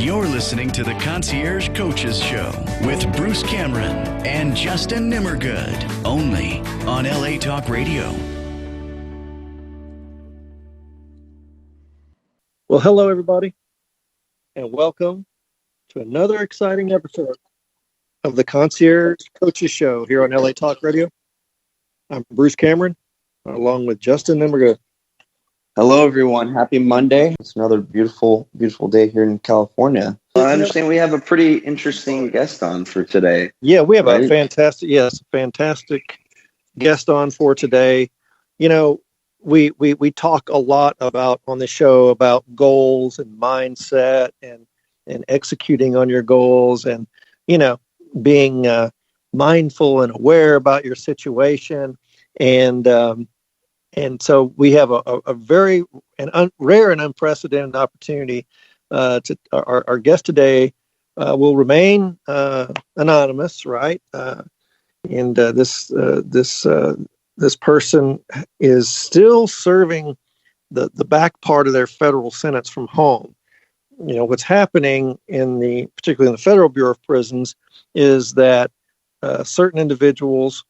You're listening to the Concierge Coaches Show with Bruce Cameron and Justin Nimmergood, only on LA Talk Radio. Well, hello, everybody, and welcome to another exciting episode of the Concierge Coaches Show here on LA Talk Radio. I'm Bruce Cameron, along with Justin Nimmergood. Hello, everyone. Happy Monday. It's another beautiful, beautiful day here in California. I understand we have a pretty interesting guest on for today. Yeah, we have a fantastic guest on for today. You know, we talk a lot about on the show about goals and mindset and executing on your goals and, you know, being mindful and aware about your situation. And so we have a very rare and unprecedented opportunity. Our guest today will remain anonymous, right? And this person is still serving the back part of their federal sentence from home. You know, what's happening particularly in the Federal Bureau of Prisons is that certain individuals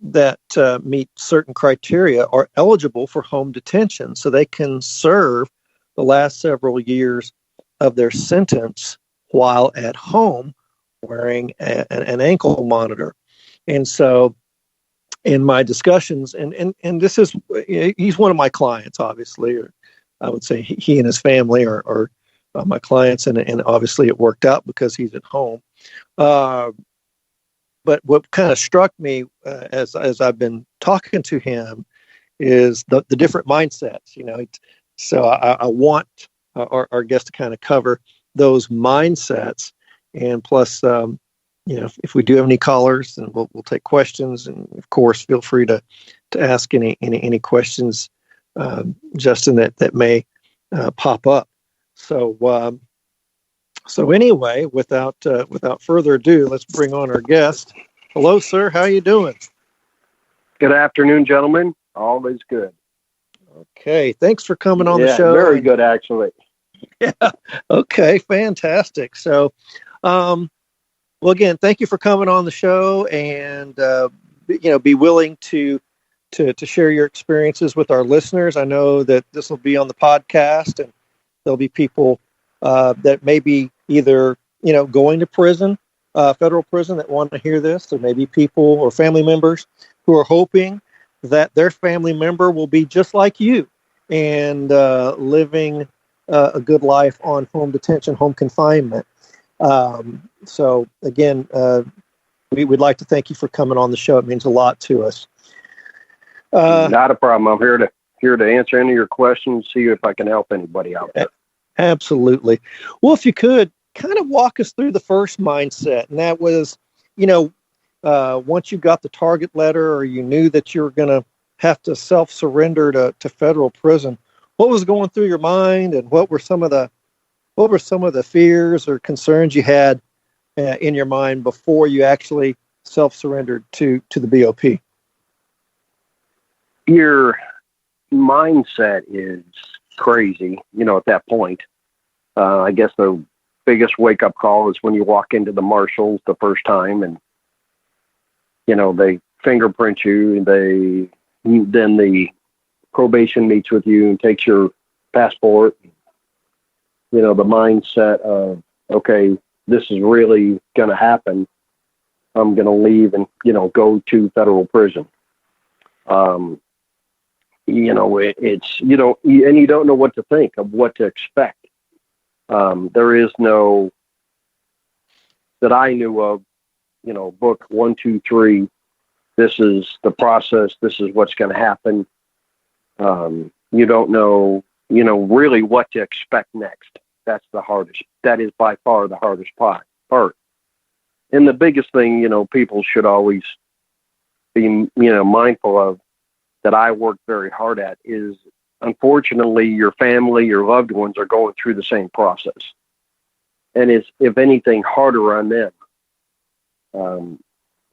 that meet certain criteria are eligible for home detention, so they can serve the last several years of their sentence while at home wearing an ankle monitor. And so in my discussions, and this is, he's one of my clients, obviously, or I would say he and his family are my clients, and obviously it worked out because he's at home. But what kind of struck me as I've been talking to him is the different mindsets, you know. So I want our guest to kind of cover those mindsets, and plus, you know, if we do have any callers, then we'll take questions, and of course, feel free to ask any questions, Justin, that may pop up. So anyway, without further ado, let's bring on our guest. Hello, sir. How are you doing? Good afternoon, gentlemen. Always good. Okay. Thanks for coming on the show. Very good, actually. Yeah. Okay. Fantastic. So, well, again, thank you for coming on the show, and you know, be willing to share your experiences with our listeners. I know that this will be on the podcast, and there'll be people that may be either, you know, going to prison, federal prison, that want to hear this. There may be people or family members who are hoping that their family member will be just like you and living a good life on home detention, home confinement. So again, we'd like to thank you for coming on the show. It means a lot to us. Not a problem. I'm here to answer any of your questions, see if I can help anybody out there. Absolutely. Well, if you could kind of walk us through the first mindset, and that was, you know, once you got the target letter or you knew that you were going to have to self-surrender to federal prison, what was going through your mind, and what were some of the fears or concerns you had in your mind before you actually self-surrendered to the BOP? Your mindset is crazy, you know, at that point. I guess the biggest wake-up call is when you walk into the marshals the first time, and, you know, they fingerprint you, and then the probation meets with you and takes your passport. You know, the mindset of, okay, this is really going to happen. I'm going to leave and, you know, go to federal prison. You know, it's, you know, and you don't know what to think of, what to expect. There is no, that I knew of, you know, book 1, 2, 3. This is the process. This is what's going to happen. You don't know, you know, really what to expect next. That's the hardest. That is by far the hardest part. And the biggest thing, you know, people should always be, you know, mindful of, that I work very hard at, is, unfortunately, your family, your loved ones are going through the same process. And it's, if anything, harder on them,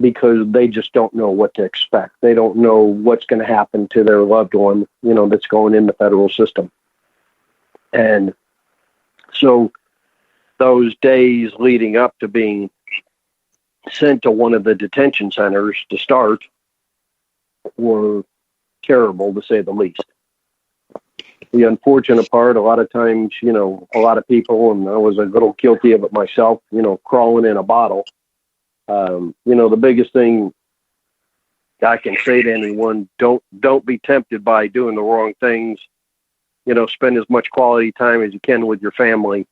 because they just don't know what to expect. They don't know what's going to happen to their loved one, you know, that's going in the federal system. And so those days leading up to being sent to one of the detention centers to start were terrible, to say the least. The unfortunate part, a lot of times, a lot of people, and I was a little guilty of it myself, crawling in a bottle. The biggest thing I can say to anyone, don't be tempted by doing the wrong things. Spend as much quality time as you can with your family,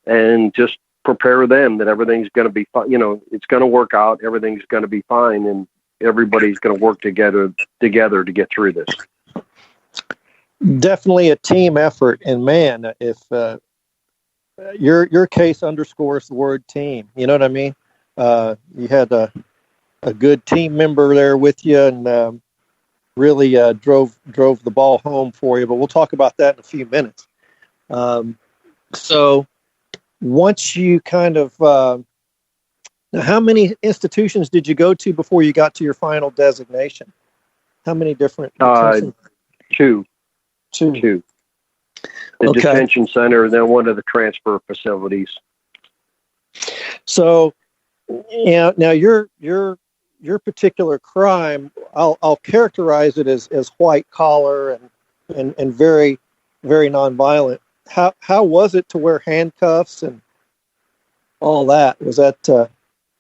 and just prepare them that everything's going to be fine. It's going to work out. Everything's going to be fine, and everybody's going to work together to get through this. Definitely a team effort, and man, if your case underscores the word team, you know what I mean. You had a good team member there with you, and really drove the ball home for you. But we'll talk about that in a few minutes. So once you kind of now, how many institutions did you go to before you got to your final designation? How many different? Two. The Okay. detention center, and then one of the transfer facilities. So, now your particular crime, I'll characterize it as white collar and very, very nonviolent. How was it to wear handcuffs and all that? Was that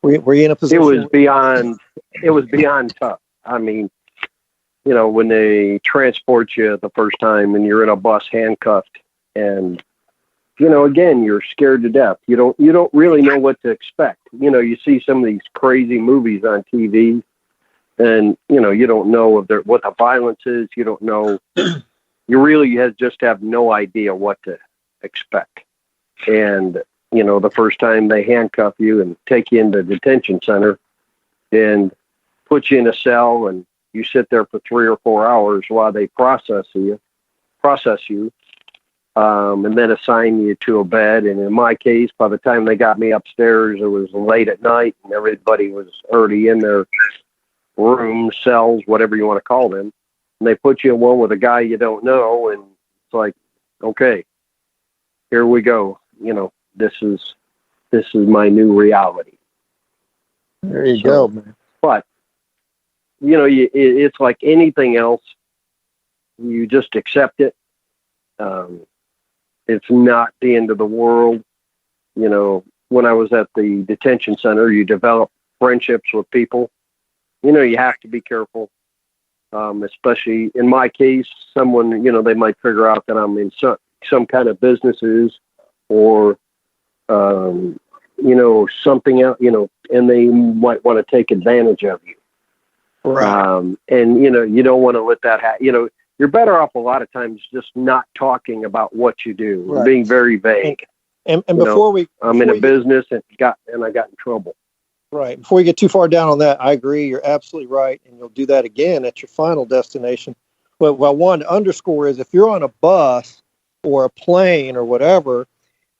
were you in a position? It was beyond tough. I mean, when they transport you the first time and you're in a bus handcuffed, and again, you're scared to death. You don't really know what to expect. You see some of these crazy movies on TV, and you don't know what the violence is. You don't know. You really just have no idea what to expect. And the first time they handcuff you and take you into the detention center and put you in a cell, and you sit there for 3 or 4 hours while they process you, and then assign you to a bed. And in my case, by the time they got me upstairs, it was late at night, and everybody was already in their rooms, cells, whatever you want to call them. And they put you in one with a guy you don't know, and it's like, okay, here we go. This is my new reality. There you go, man. But it's like anything else. You just accept it. It's not the end of the world. When I was at the detention center, you develop friendships with people. You have to be careful, especially in my case. Someone, they might figure out that I'm in some kind of businesses or, something else, and they might want to take advantage of you. Right. And you don't want to let that happen. You're better off a lot of times just not talking about what you do, Right. Being very vague. And before I'm in a business and I got in trouble. Right. Before you get too far down on that, I agree. You're absolutely right. And you'll do that again at your final destination. Well, one to underscore is if you're on a bus or a plane or whatever,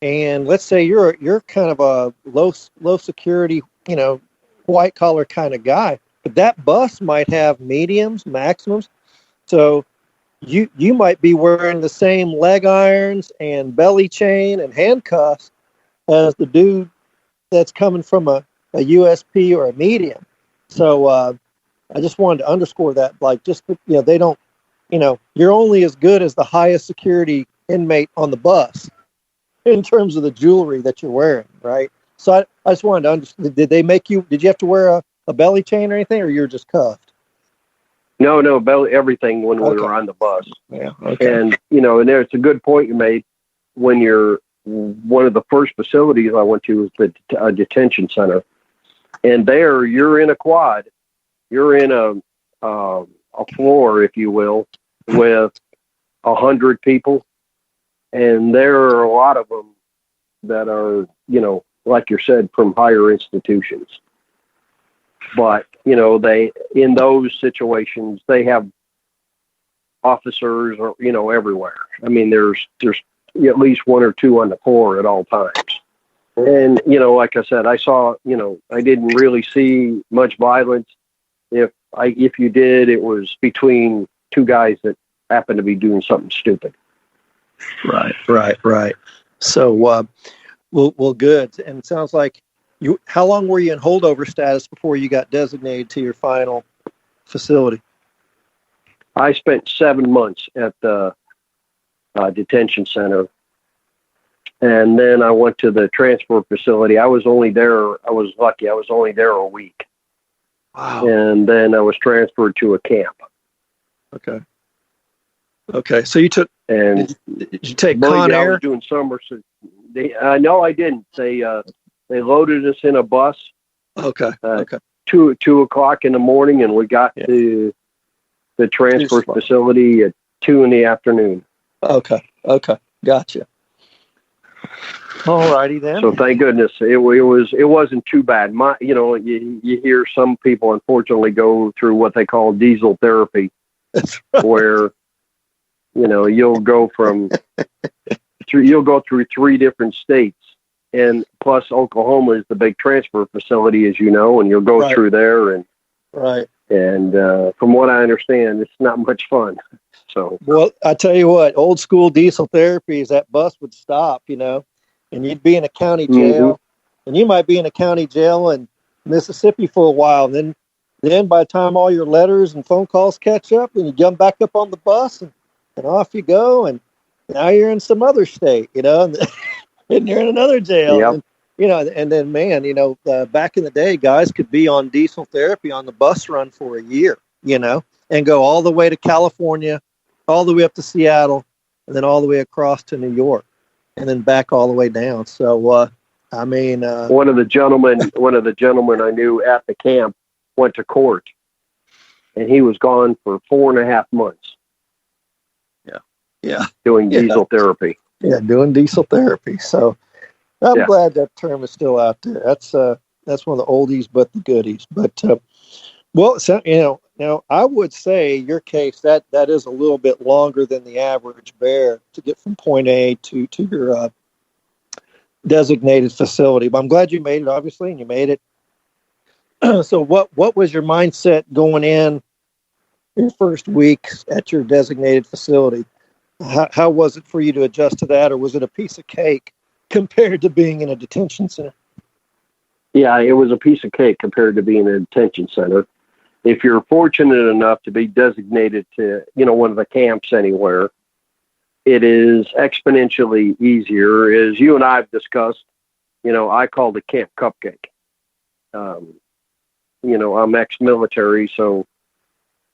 and let's say you're kind of a low security, white collar kind of guy, but that bus might have mediums, maximums. So you might be wearing the same leg irons and belly chain and handcuffs as the dude that's coming from a USP or a medium. So I just wanted to underscore that, they don't, you're only as good as the highest security inmate on the bus in terms of the jewelry that you're wearing, right? So I just wanted to understand, did you have to wear a belly chain or anything, or you're just cuffed? No, belly, everything when we were on the bus. Yeah. Okay. And, and there's a good point you made. When you're one of the first facilities I went to was the detention center. And there you're in a quad. You're in a floor, if you will, with 100 people. And there are a lot of them that are, like you said, from higher institutions. But, they, in those situations, they have officers, or, everywhere. I mean, there's at least one or two on the floor at all times. And, like I said, I saw, I didn't really see much violence. If you did, it was between two guys that happened to be doing something stupid. Right. So, Well, good. And it sounds like how long were you in holdover status before you got designated to your final facility? I spent 7 months at the detention center, and then I went to the transfer facility. I was lucky. I was only there a week. Wow. And then I was transferred to a camp. Okay. So you took, and did you take Con I Air? was doing summer. So no, I didn't. They loaded us in a bus. Okay. 2:00 in the morning, and we got to the transfer facility at 2 p.m. Okay. Gotcha. All righty then. So thank goodness it wasn't too bad. You hear some people unfortunately go through what they call diesel therapy, where you'll go through 3 different states, and plus Oklahoma is the big transfer facility, as you know, and you'll go through there and And from what I understand, it's not much fun. So, well, I tell you what, old school diesel therapy is that bus would stop, and you'd be in a county jail, and you might be in a county jail in Mississippi for a while. And then by the time all your letters and phone calls catch up, and you jump back up on the bus and off you go. And now you're in some other state, and you're in another jail. Yep. And then, man, back in the day, guys could be on diesel therapy on the bus run for a year, and go all the way to California, all the way up to Seattle, and then all the way across to New York, and then back all the way down. So, one of the gentlemen I knew at the camp went to court, and he was gone for 4.5 months. Yeah. Doing diesel therapy. Yeah, doing diesel therapy. So I'm glad that term is still out there. That's one of the oldies but the goodies. But now I would say your case that is a little bit longer than the average bear to get from point A to your designated facility. But I'm glad you made it, obviously, and you made it. So what was your mindset going in your first week at your designated facility? How was it for you to adjust to that, or was it a piece of cake compared to being in a detention center? Yeah, it was a piece of cake compared to being in a detention center. If you're fortunate enough to be designated to, one of the camps anywhere, it is exponentially easier. As you and I have discussed, I called it Camp Cupcake. I'm ex-military, so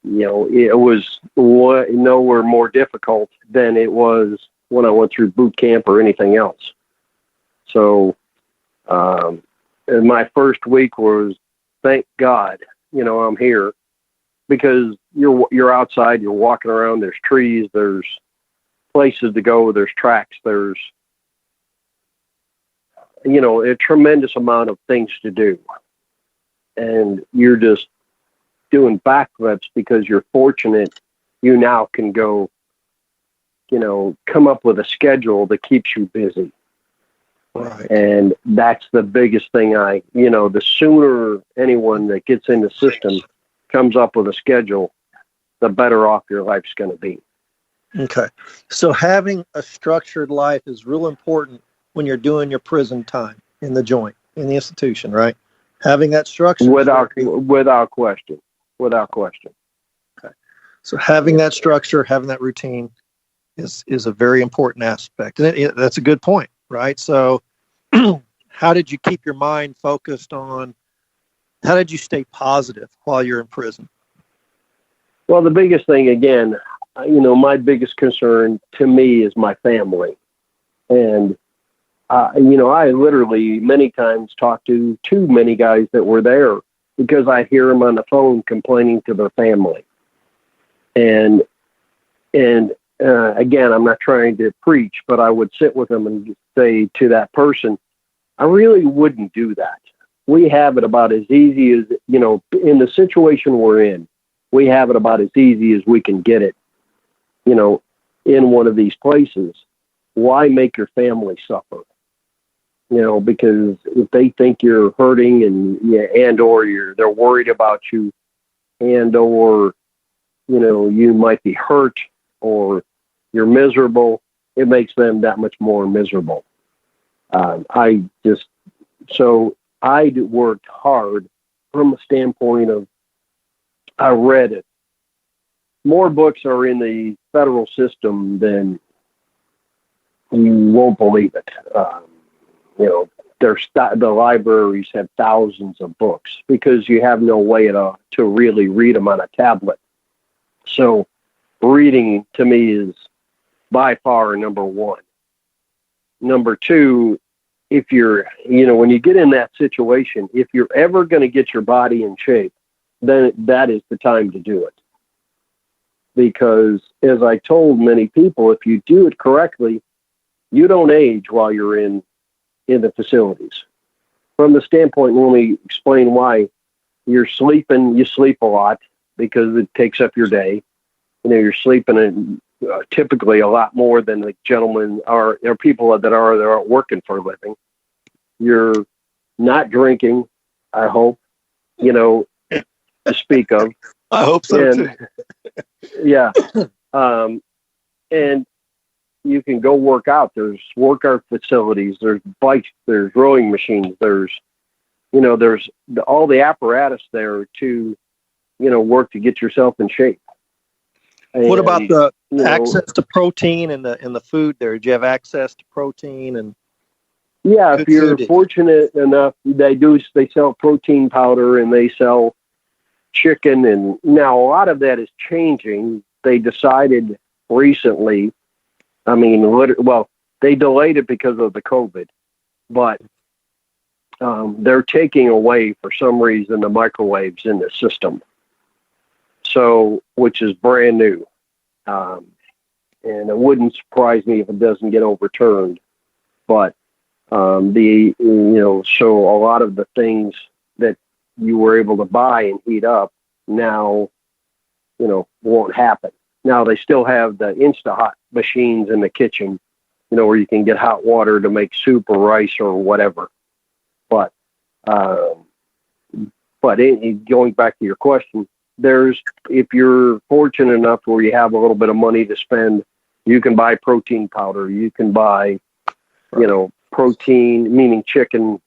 it was nowhere more difficult than it was when I went through boot camp or anything else. So, and my first week was, thank God, I'm here, because you're outside, you're walking around, there's trees, there's places to go, there's tracks, there's, a tremendous amount of things to do. And you're just doing backflips because you're fortunate. You now can go, come up with a schedule that keeps you busy. Right. And that's the biggest thing the sooner anyone that gets in the system comes up with a schedule, the better off your life's going to be. Okay. So having a structured life is real important when you're doing your prison time in the joint, in the institution, right? Having that structure. Without question. Okay. So having that structure, having that routine is a very important aspect. And that's a good point, right? So how did you keep your mind focused on, how did you stay positive while you're in prison? Well, the biggest thing, again, my biggest concern to me is my family. And, I literally many times talked to too many guys that were there because I hear them on the phone complaining to their family. And again, I'm not trying to preach, but I would sit with them and say to that person, I really wouldn't do that. We have it about as easy as, in the situation we're in, we have it about as easy as we can get it, in one of these places. Why make your family suffer? Because if they think you're hurting or they're worried about you, or, you might be hurt or you're miserable, it makes them that much more miserable. I worked hard from a standpoint of, I read it. More books are in the federal system than you won't believe it. The libraries have thousands of books because you have no way to really read them on a tablet. So reading to me is by far number one. Number two, if you're, when you get in that situation, if you're ever going to get your body in shape, then that is the time to do it. Because as I told many people, if you do it correctly, you don't age while you're in the facilities. From the standpoint, let me explain why. You sleep a lot because it takes up your day. You're sleeping typically a lot more than the gentlemen are. There are people that are working for a living. You're not drinking, I hope, to speak of. I hope so too. Yeah. And you can go work out. There's workout facilities. There's bikes. There's rowing machines. There's all the apparatus there to, work to get yourself in shape. And, what about the access to protein in the food there? Did you have access to protein and? Yeah, if you're fortunate enough, they sell protein powder and they sell chicken. And now a lot of that is changing. They decided recently, they delayed it because of the COVID, but they're taking away, for some reason, the microwaves in the system. So, which is brand new. And it wouldn't surprise me if it doesn't get overturned. But so a lot of the things that you were able to buy and heat up now, won't happen. Now they still have the Insta-Hot machines in the kitchen, where you can get hot water to make soup or rice or whatever. But going back to your question, if you're fortunate enough where you have a little bit of money to spend, you can buy protein powder. You can buy, protein, meaning chicken,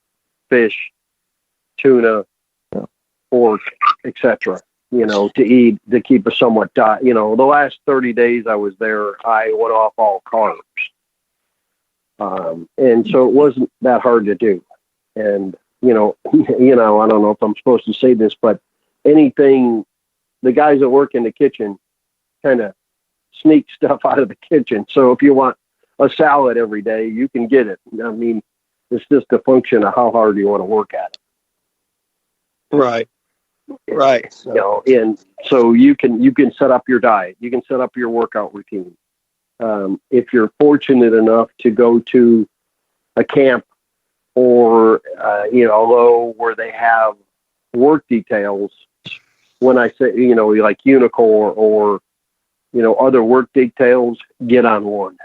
fish, tuna, pork, etc. To eat, to keep a somewhat diet. The last 30 days I was there, I went off all carbs. And so it wasn't that hard to do. And, I don't know if I'm supposed to say this, but the guys that work in the kitchen kind of sneak stuff out of the kitchen. So if you want a salad every day, you can get it. It's just a function of how hard you want to work at it. Right. So, and so you can set up your diet. You can set up your workout routine. If you're fortunate enough to go to a camp or, where they have work details, when I say, like Unicor or, other work details, get on one.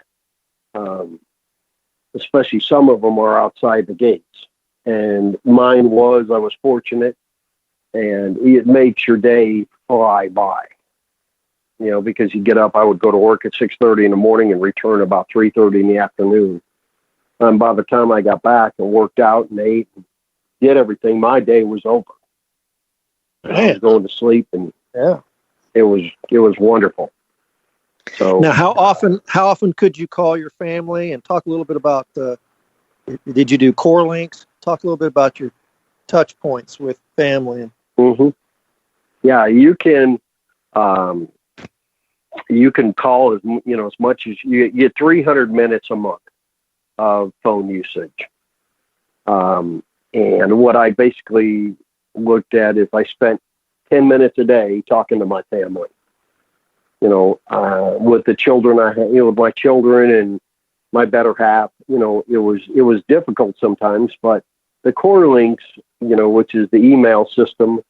Especially some of them are outside the gates. And I was fortunate, and it makes your day fly by. Because you get up, I would go to work at 6:30 in the morning and return about 3:30 in the afternoon. And by the time I got back and worked out and ate and did everything, my day was over. I was going to sleep, and it was wonderful. So now, how often could you call your family and talk a little bit about? Did you do core links? Talk a little bit about your touch points with family. Mm-hmm. Yeah, you can. You can call as much as you get 300 minutes a month of phone usage. And what I basically looked at is I spent 10 minutes a day talking to my family. With the children I had, with my children and my better half, it was difficult sometimes, but the core links, which is the email system,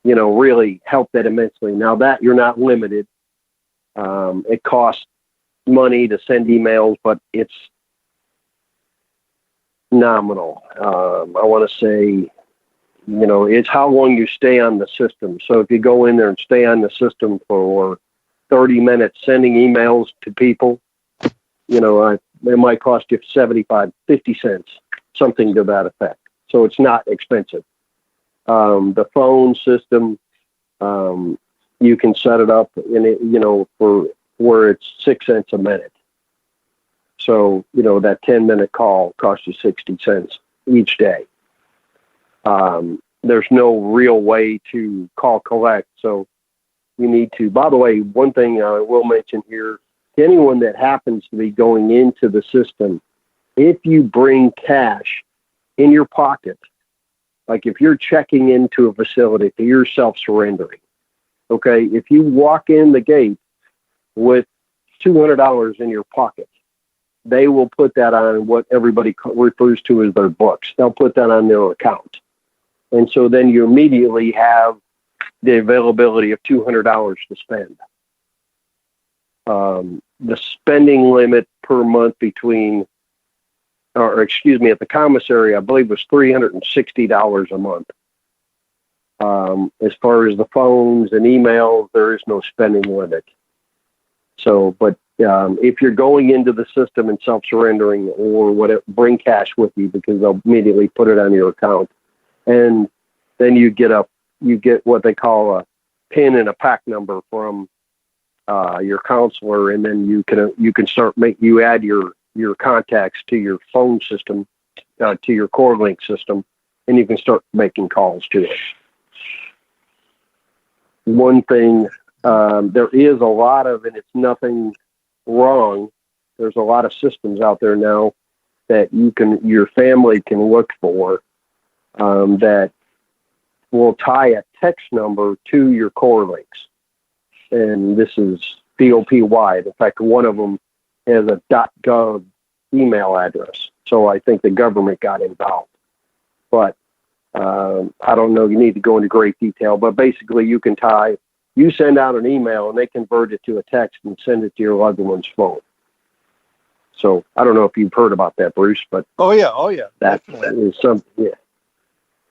really helped that immensely. Now that you're not limited, it costs money to send emails, but it's nominal. I want to say, it's how long you stay on the system. So if you go in there and stay on the system for 30 minutes sending emails to people, it might cost you 50 cents. something to that effect. So it's not expensive. The phone system, you can set it up in it, for where it's 6 cents a minute. So, that 10-minute call costs you 60 cents each day. There's no real way to call collect. So you need to, by the way, one thing I will mention here, to anyone that happens to be going into the system, if you bring cash in your pocket, like if you're checking into a facility, if you're self-surrendering, okay, if you walk in the gate with $200 in your pocket, they will put that on what everybody refers to as their books. They'll put that on their account. And so then you immediately have the availability of $200 to spend. The spending limit per month at the commissary, I believe was $360 a month. As far as the phones and emails, there is no spending limit. So, but if you're going into the system and self-surrendering or whatever, bring cash with you because they'll immediately put it on your account. And then you get what they call a PIN and a PAC number from your counselor, and then you can add your contacts to your phone system, to your CoreLink system, and you can start making calls to it. One thing, there is a lot of, and it's nothing wrong, there's a lot of systems out there now that your family can look for that will tie a text number to your CoreLinks. And this is BOP-wide. In fact, one of them has a .gov email address. So I think the government got involved. But I don't know, you need to go into great detail. But basically, you send out an email and they convert it to a text and send it to your loved one's phone. So I don't know if you've heard about that, Bruce, but oh yeah, that is something.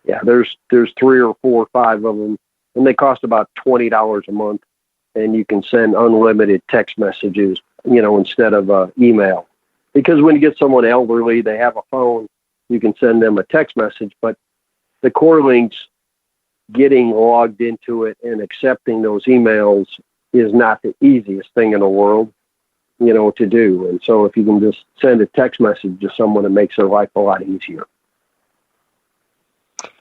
Yeah. There's 3 or 4 or 5 of them, and they cost about $20 a month, and you can send unlimited text messages, instead of email. Because when you get someone elderly, they have a phone, you can send them a text message, but the CoreLinks getting logged into it and accepting those emails is not the easiest thing in the world, to do. And so if you can just send a text message to someone, it makes their life a lot easier.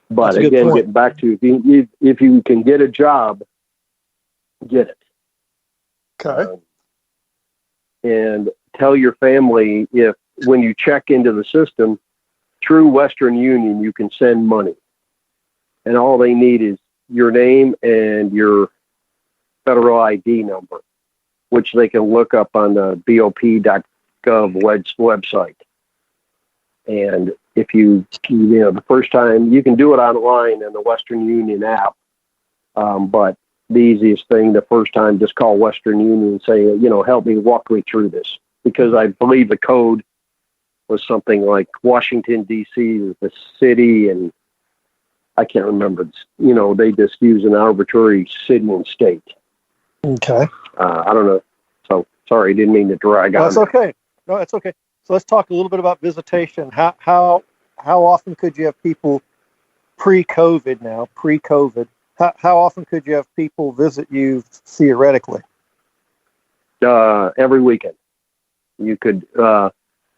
But again, getting back to if you can get a job, get it. Okay. And tell your family when you check into the system, through Western Union, you can send money. And all they need is your name and your federal ID number, which they can look up on the BOP.gov website. And if the first time, you can do it online in the Western Union app. But the easiest thing, the first time, just call Western Union and say, help me, walk me through this. Because I believe the code was something like Washington, D.C. is the city, and I can't remember. They just use an arbitrary city and state. Okay. I don't know. So, sorry, didn't mean to drag on. That's okay. No, that's okay. So let's talk a little bit about visitation. How often could you have people pre-COVID now? Pre-COVID, how often could you have people visit you theoretically? Every weekend. You could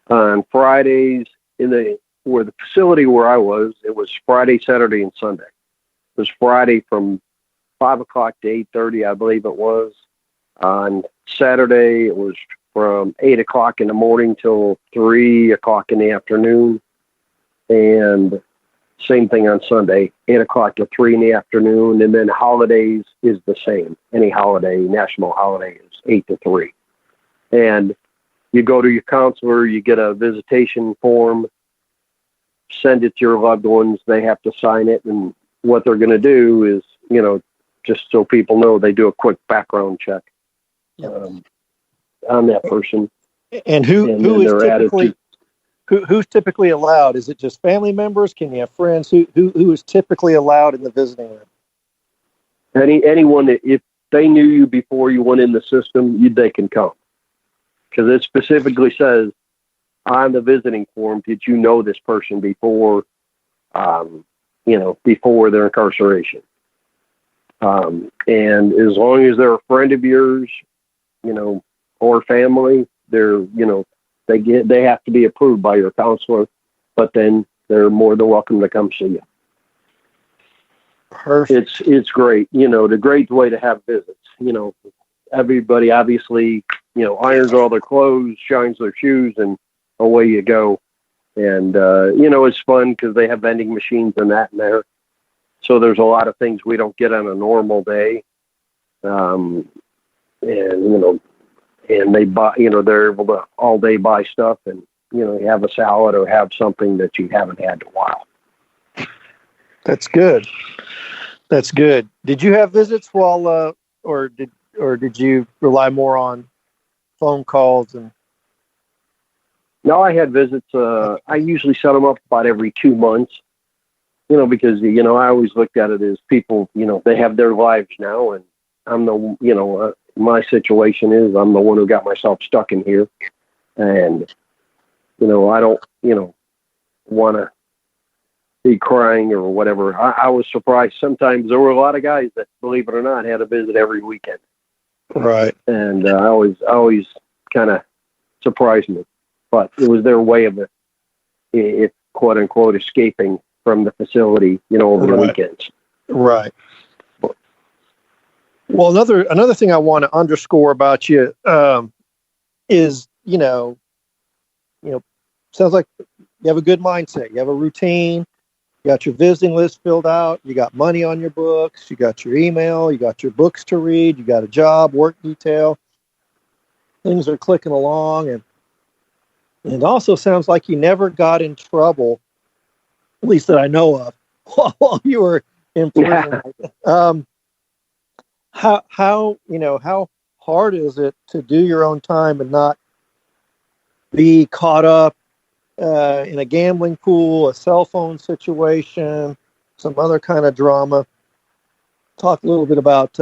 on Fridays the facility where I was. It was Friday, Saturday, and Sunday. It was Friday from 5 o'clock to 8:30, I believe it was. On Saturday, it was from 8 o'clock in the morning till 3 o'clock in the afternoon. And same thing on Sunday, 8 o'clock to 3 in the afternoon. And then holidays is the same. Any holiday, national holiday, is 8 to 3. And you go to your counselor, you get a visitation form, send it to your loved ones. They have to sign it. And what they're going to do is, just so people know, they do a quick background check on that person. And who's typically allowed? Is it just family members? Can you have friends? Who is typically allowed in the visiting room? Anyone that, if they knew you before you went in the system, they can come. Because it specifically says on the visiting form, did you know this person before, before their incarceration? And as long as they're a friend of yours, or family, they have to be approved by your counselor, but then they're more than welcome to come see you. Perfect. It's great. The great way to have visits. Everybody obviously, irons all their clothes, shines their shoes, and away you go. And, it's fun because they have vending machines and that in there. So there's a lot of things we don't get on a normal day. And they buy, they're able to all day buy stuff and, have a salad or have something that you haven't had in a while. That's good. That's good. Did you have visits or did you rely more on phone calls and? No, I had visits. I usually set them up about every 2 months, because, I always looked at it as people, they have their lives now, and I'm the, my situation is I'm the one who got myself stuck in here, and, I don't, want to be crying or whatever. I was surprised. Sometimes there were a lot of guys that, believe it or not, had a visit every weekend. Right. And always kind of surprised me, but it was their way of it quote unquote escaping from the facility, over the weekends. Right. Well, another thing I want to underscore about you is, sounds like you have a good mindset. You have a routine. You got your visiting list filled out. You got money on your books. You got your email. You got your books to read. You got a job, work detail. Things are clicking along. And it also sounds like you never got in trouble, at least that I know of, while you were in prison. Yeah. How hard is it to do your own time and not be caught up in a gambling pool, a cell phone situation, some other kind of drama? Talk a little bit about,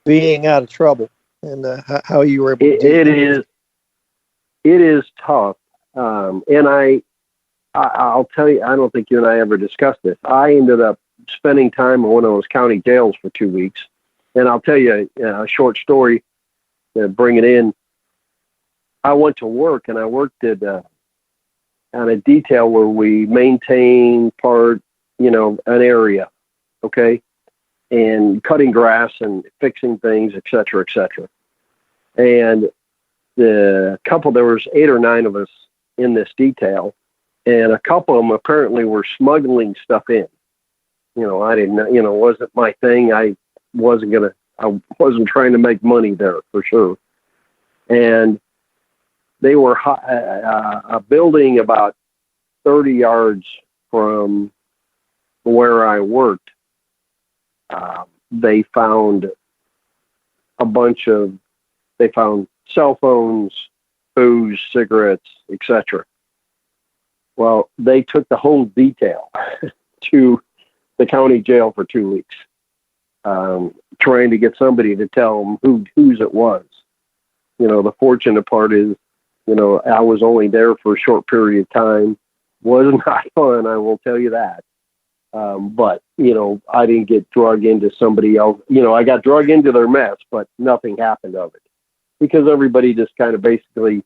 being out of trouble and how you were able to do it. It is tough. And I'll tell you, I don't think you and I ever discussed this. I ended up spending time in one of those county jails for 2 weeks. And I'll tell you a short story, bring it in. I went to work, and I worked on a detail where we maintain an area, okay, and cutting grass and fixing things, et cetera, et cetera. And there was 8 or 9 of us in this detail, and a couple of them apparently were smuggling stuff in. I didn't know, it wasn't my thing. I wasn't trying to make money there for sure. And they were a building about 30 yards from where I worked. They found cell phones, booze, cigarettes, etc. Well, they took the whole detail to the county jail for 2 weeks, trying to get somebody to tell them whose it was. The fortunate part is, I was only there for a short period of time. Was not fun, I will tell you that. But, I didn't get drugged into somebody else. I got drugged into their mess, but nothing happened of it. Because everybody just kind of basically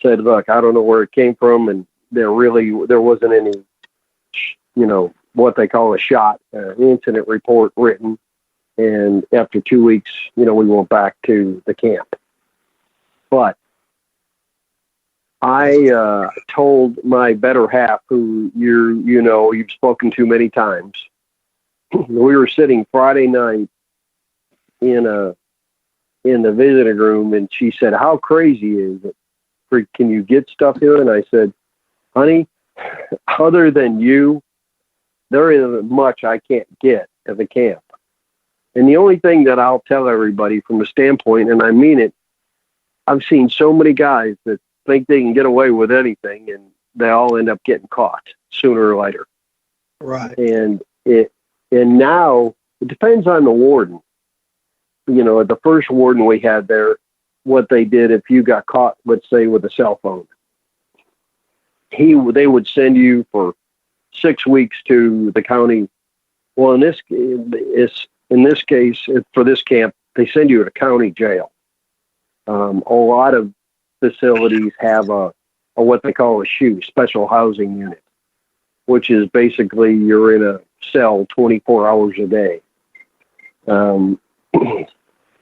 said, look, I don't know where it came from. And there wasn't any, what they call a shot, incident report written. And after 2 weeks, we went back to the camp. But I told my better half, who you've spoken to many times. We were sitting Friday night in the visiting room, and she said, "How crazy is it? Can you get stuff here?" And I said, "Honey, other than you, there isn't much I can't get at the camp." And the only thing that I'll tell everybody from the standpoint, and I mean it, I've seen so many guys that think they can get away with anything, and they all end up getting caught sooner or later. Right. And now it depends on the warden. The first warden we had there, what they did if you got caught, let's say, with a cell phone. They would send you for 6 weeks to the county. Well, in this case, for this camp, they send you to county jail. A lot of facilities have a what they call a SHU, special housing unit, which is basically you're in a cell 24 hours a day.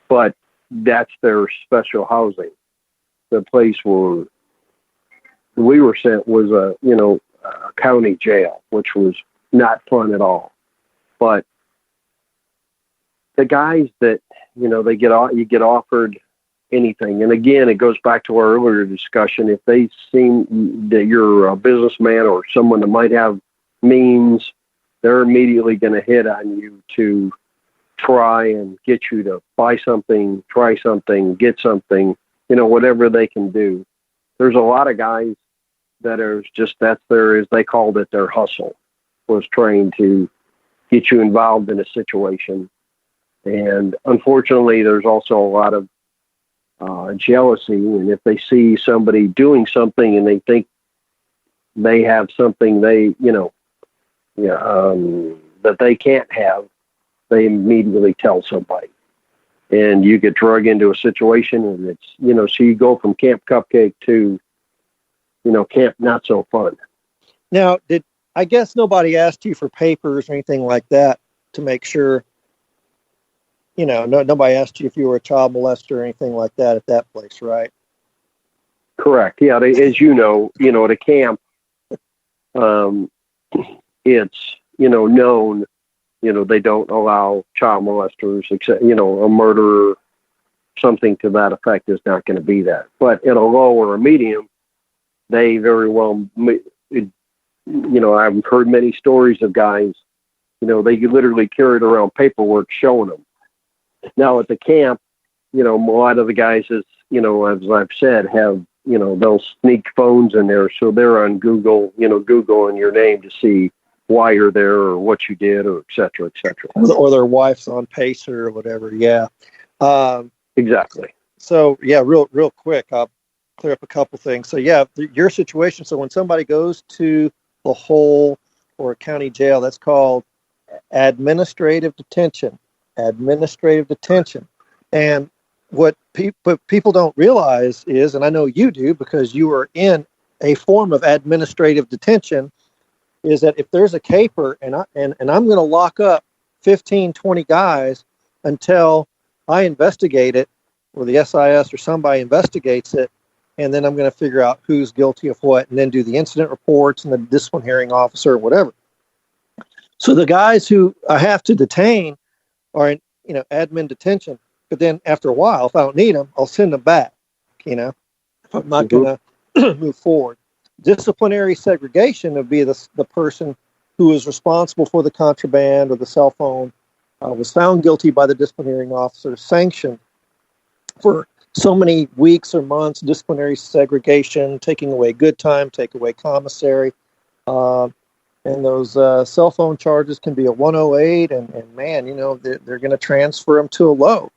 But that's their special housing. The place where we were sent was a county jail, which was not fun at all. But the guys that, you get offered anything. And again, it goes back to our earlier discussion. If they seem that you're a businessman or someone that might have means, they're immediately going to hit on you to try and get you to buy something, try something, get something, whatever they can do. There's a lot of guys that are just, they called it their hustle, was trying to get you involved in a situation. And unfortunately, there's also a lot of jealousy. And if they see somebody doing something and they think they have something that they can't have, they immediately tell somebody. And you get drug into a situation, and it's, so you go from Camp Cupcake to, Camp Not So Fun. Now, I guess nobody asked you for papers or anything like that to make sure, nobody asked you if you were a child molester or anything like that at that place, right? Correct. Yeah. As you know, at a camp, it's, known, they don't allow child molesters, except, a murderer, something to that effect is not going to be that. But at a low or a medium, they very well, I've heard many stories of guys, they literally carried around paperwork showing them. Now at the camp, a lot of the guys, as I've said, have, they'll sneak phones in there. So they're on Google, Googling your name to see why you're there or what you did or et cetera, et cetera. Or their wife's on Pacer or whatever. Yeah. Exactly. So yeah, real quick, I'll clear up a couple things. So yeah, your situation. So when somebody goes to the hole or a county jail, that's called administrative detention. Administrative detention. And what people don't realize is, and I know you do because you are in a form of administrative detention, is that if there's a caper and I'm going to lock up 15, 20 guys until I investigate it, or the SIS or somebody investigates it, and then I'm going to figure out who's guilty of what, and then do the incident reports and the discipline hearing officer or whatever. So the guys who I have to detain are in, admin detention. But then after a while, if I don't need them, I'll send them back, if I'm not going to move forward. Disciplinary segregation would be the person who is responsible for the contraband or the cell phone, was found guilty by the disciplinary officer, sanctioned for so many weeks or months, disciplinary segregation, taking away good time, take away commissary. And those cell phone charges can be a 108, and man, they're going to transfer them to a low.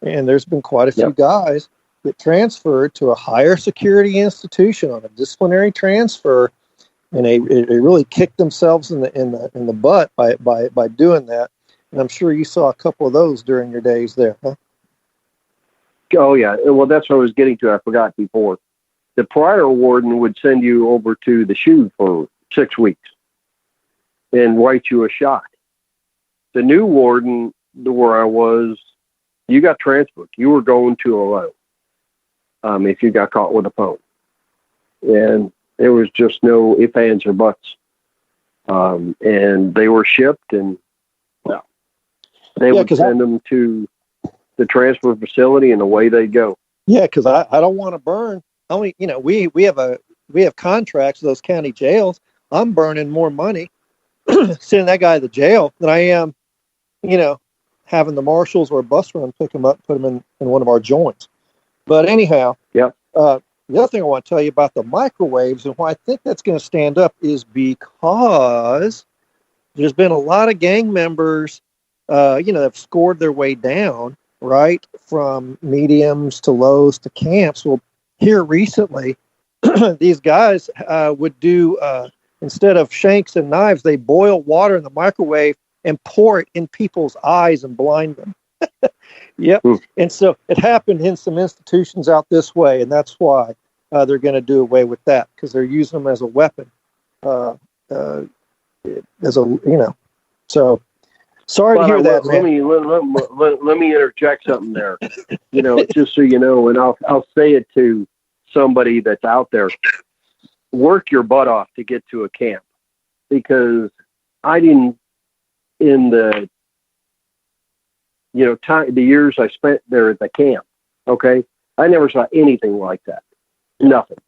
And there's been quite a few guys that transferred to a higher security institution on a disciplinary transfer, and they really kicked themselves in the butt by doing that. And I'm sure you saw a couple of those during your days there, huh? Oh yeah. Well, that's what I was getting to. I forgot before. The prior warden would send you over to the SHU for 6 weeks and write you a shot. The new warden, where I was, you got transferred. You were going to a low if you got caught with a phone. And there was just no ifs, ands, or buts. And they were shipped, and they would send them to the transfer facility, and away they go. Yeah, because I don't want to burn. We have contracts with those county jails. I'm burning more money sending that guy to the jail than I am, having the marshals or a bus run pick him up, put him in one of our joints. But anyhow, the other thing I want to tell you about the microwaves and why I think that's going to stand up is because there's been a lot of gang members, that have scored their way down right? From mediums to lows to camps. Well, here recently, these guys would do, instead of shanks and knives, they boil water in the microwave and pour it in people's eyes and blind them. Yep. And so it happened in some institutions out this way, and that's why they're going to do away with that, because they're using them as a weapon. So sorry to hear that, man. Let me interject something there. Just so you know, and I'll say it to somebody that's out there. Work your butt off to get to a camp, because I didn't, in the the years I spent there at the camp, okay, I never saw anything like that. Nothing.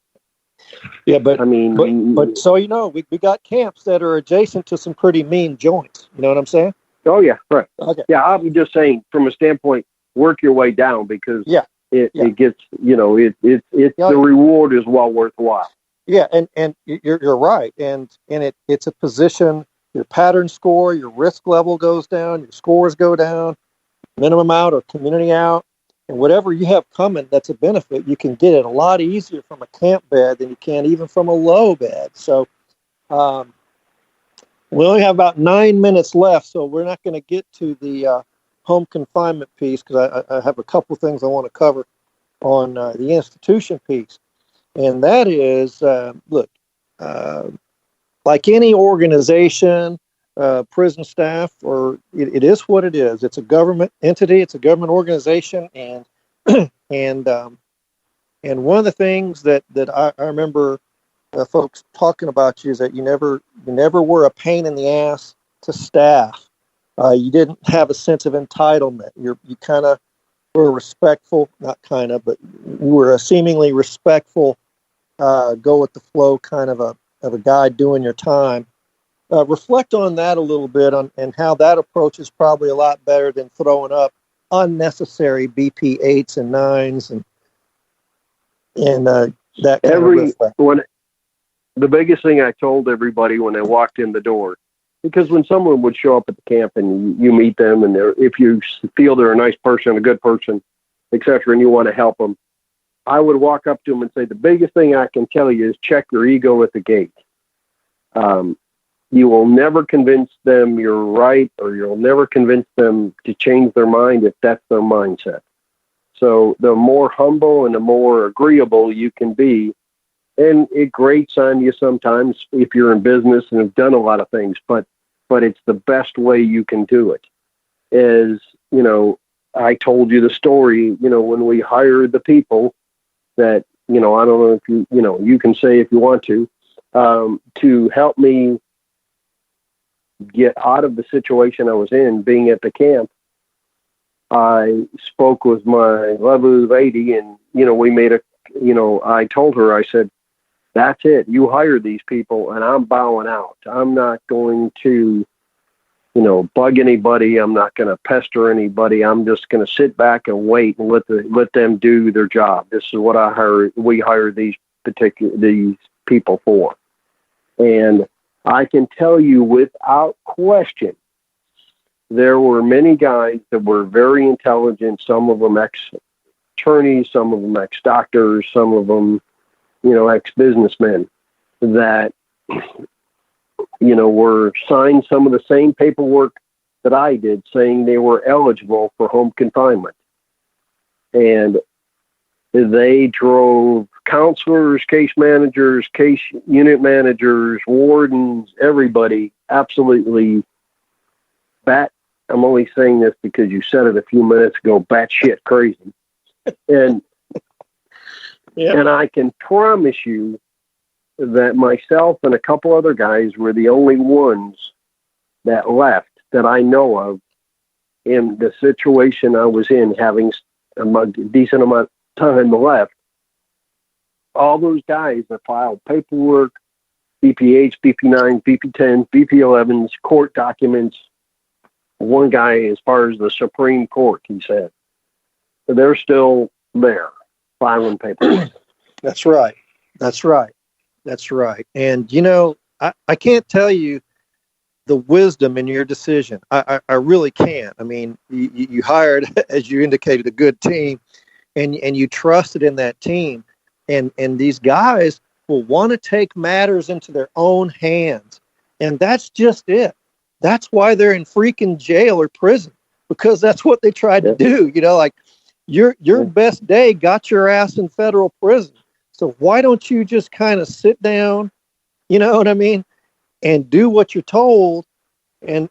Yeah, but I mean, but so we got camps that are adjacent to some pretty mean joints. You know what I'm saying? Oh yeah, right. Okay. Yeah, I'm just saying from a standpoint, work your way down, because it gets the reward is well worthwhile. Yeah, and you're right, and it's a position. Your pattern score, your risk level goes down, your scores go down, minimum out or community out, and whatever you have coming that's a benefit, you can get it a lot easier from a camp bed than you can even from a low bed. So we only have about 9 minutes left, so we're not going to get to the home confinement piece, because I have a couple things I want to cover on the institution piece. And that is, like any organization, prison staff, or it is what it is. It's a government entity. It's a government organization, and and one of the things that I remember folks talking about you is that you never were a pain in the ass to staff. You didn't have a sense of entitlement. You kind of were respectful, not kind of, but you were a seemingly respectful, go with the flow kind of a guy doing your time. Reflect on that a little bit, and how that approach is probably a lot better than throwing up unnecessary BP 8s and 9s and that kind of reflect. The biggest thing I told everybody when they walked in the door, because when someone would show up at the camp and you meet them, and if you feel they're a nice person, a good person, etc., and you want to help them, I would walk up to them and say, the biggest thing I can tell you is check your ego at the gate. You will never convince them you're right, or you'll never convince them to change their mind if that's their mindset. So the more humble and the more agreeable you can be, and it grates on you sometimes if you're in business and have done a lot of things, but it's the best way you can do it. Is, I told you the story, when we hired the people that, I don't know if you can say if you want to help me get out of the situation I was in, being at the camp. I spoke with my level lady, and, we made I told her, I said, that's it. You hire these people, and I'm bowing out. I'm not going to, bug anybody. I'm not going to pester anybody. I'm just going to sit back and wait and let them do their job. This is what we hired these people for. And I can tell you without question, there were many guys that were very intelligent, some of them ex-attorneys, some of them ex-doctors, some of them, ex-businessmen that, were signed some of the same paperwork that I did, saying they were eligible for home confinement. And they drove counselors, case managers, case unit managers, wardens, everybody absolutely I'm only saying this because you said it a few minutes ago, batshit crazy. And and I can promise you that myself and a couple other guys were the only ones that left that I know of in the situation I was in, having a decent amount of time left. All those guys that filed paperwork, BP8s, BP9s, BP10s, BP11s, court documents. One guy, as far as the Supreme Court, he said, they're still there filing paperwork. That's right. And, I can't tell you the wisdom in your decision. I really can't. I mean, you hired, as you indicated, a good team, and you trusted in that team, and these guys will want to take matters into their own hands, and that's just it. That's why they're in freaking jail or prison, because that's what they tried to do. You know, like your best day got your ass in federal prison. So why don't you just kind of sit down, you know what I mean, and do what you're told, and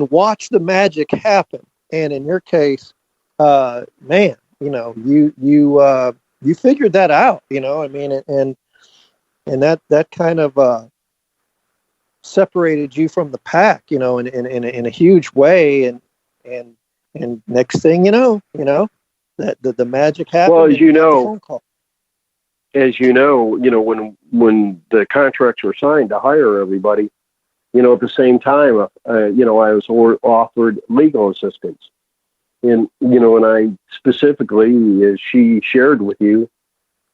watch the magic happen. And in your case, man, you know, you figured that out, you know, I mean, and that kind of separated you from the pack, you know, in a huge way, and next thing you know, that the magic happened. Well, as you know, when the contracts were signed to hire everybody, you know, at the same time, I was offered legal assistance, and you know, and I specifically, as she shared with you,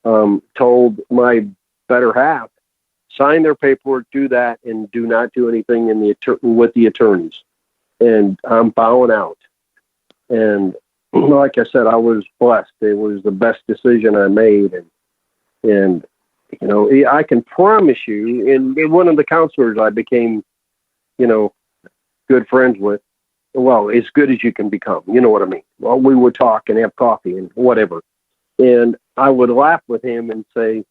told my better half, sign their paperwork, do that, and do not do anything with the attorneys. And I'm bowing out. And like I said, I was blessed. It was the best decision I made. And you know, I can promise you, and one of the counselors I became, you know, good friends with, well, as good as you can become. You know what I mean? Well, we would talk and have coffee and whatever. And I would laugh with him and say,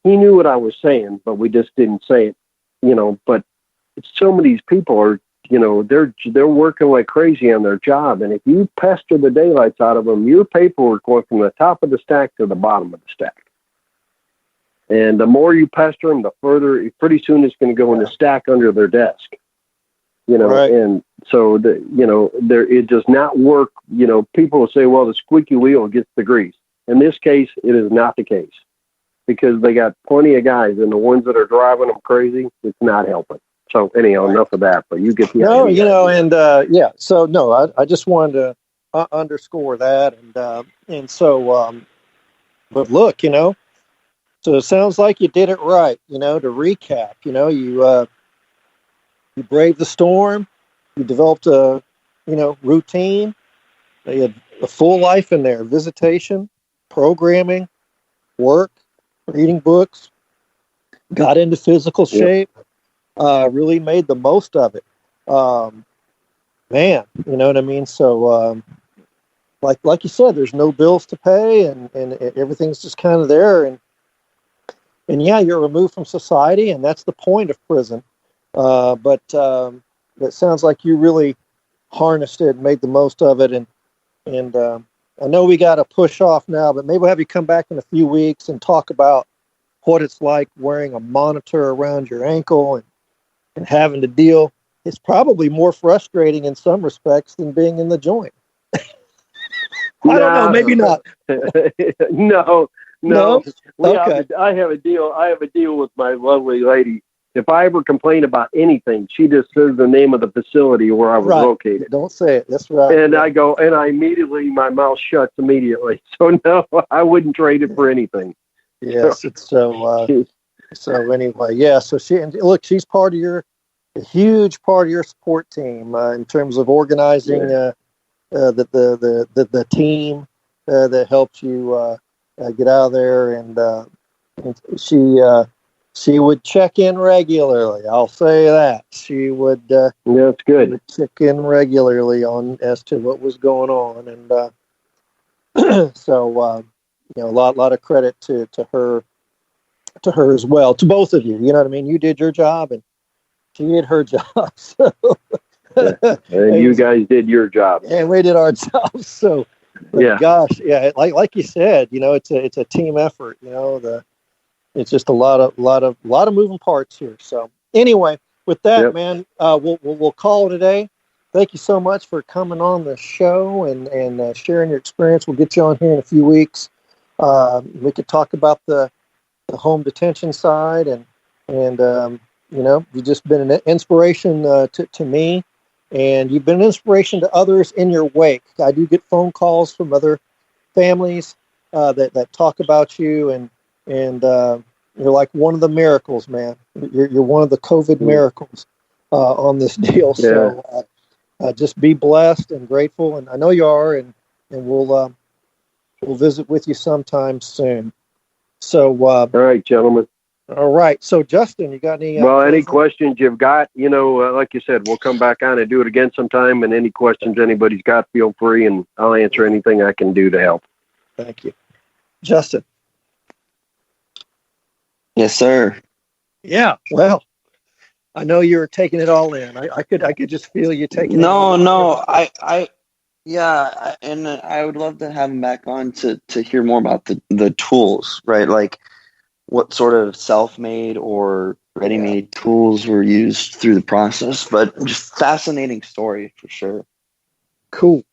he knew what I was saying, but we just didn't say it, you know. But some of these people are, you know, they're working like crazy on their job, and if you pester the daylights out of them, your paperwork going from the top of the stack to the bottom of the stack. And the more you pester them, the further. Pretty soon, it's going to go in the stack under their desk. You know, right. And so it does not work. You know, people will say, "Well, the squeaky wheel gets the grease." In this case, it is not the case, because they got plenty of guys, and the ones that are driving them crazy, it's not helping. So anyhow, enough of that, but you get the idea. No, you know, and so no, I just wanted to underscore that, and so, but look, you know, so it sounds like you did it right. You know, to recap, you know, you braved the storm, you developed a, you know, routine, you had a full life in there: visitation, programming, work, reading books, got into physical shape, really made the most of it. Man, you know what I mean? So, like you said, there's no bills to pay, and everything's just kind of there. And yeah, you're removed from society, and that's the point of prison. But it sounds like you really harnessed it, made the most of it, and I know we got to push off now, but maybe we'll have you come back in a few weeks and talk about what it's like wearing a monitor around your ankle and having to deal. It's probably more frustrating in some respects than being in the joint. I don't know, maybe not. No. Okay. I have a deal with my lovely lady. If I ever complain about anything, she just says the name of the facility where I was located. Don't say it. That's right. And I go, and I immediately, my mouth shuts immediately. So no, I wouldn't trade it for anything. Yes, it's so. So anyway, yeah. So she's part of a huge part of your support team in terms of organizing the team that helped you get out of there, and she would check in regularly. I'll say that she would. That's good. Check in regularly as to what was going on, and so you know, a lot of credit to her as well, to both of you. You know what I mean? You did your job, and she did her job. So, and you guys did your job, and we did our job. So, gosh, yeah, like you said, you know, it's a team effort. You know, it's just a lot of moving parts here. So anyway, with that, man, we'll call it a day. Thank you so much for coming on the show and sharing your experience. We'll get you on here in a few weeks. We could talk about the home detention side, and you know, you've just been an inspiration to me, and you've been an inspiration to others in your wake. I do get phone calls from other families that talk about you, and You're like one of the miracles, man. You're one of the COVID miracles on this deal. Yeah. So just be blessed and grateful, and I know you are, and we'll visit with you sometime soon. So all right, gentlemen. all right. So Justin, you got any? Any questions you've got? Like you said, we'll come back on and do it again sometime. And any questions anybody's got, feel free, and I'll answer anything I can do to help. Thank you, Justin. Yes, sir. Yeah. Well, I know you're taking it all in. I could just feel you taking it. No. And I would love to have him back on to hear more about the tools, right? Like what sort of self-made or ready-made tools were used through the process. But just fascinating story for sure. Cool.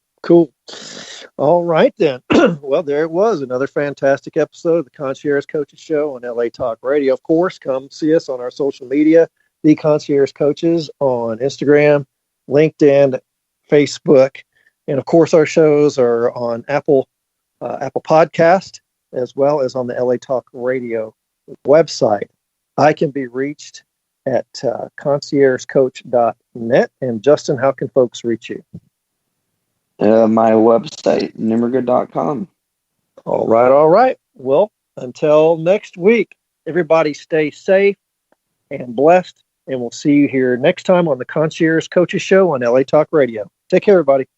All right, then. Well, there it was. Another fantastic episode of the Concierge Coaches Show on LA Talk Radio. Of course, come see us on our social media, The Concierge Coaches on Instagram, LinkedIn, Facebook. And, of course, our shows are on Apple Podcast as well as on the LA Talk Radio website. I can be reached at conciergecoach.net. And, Justin, how can folks reach you? My website, nimmergood.com. All right. Well, until next week, everybody stay safe and blessed, and we'll see you here next time on the Concierge Coaches Show on LA Talk Radio. Take care, everybody.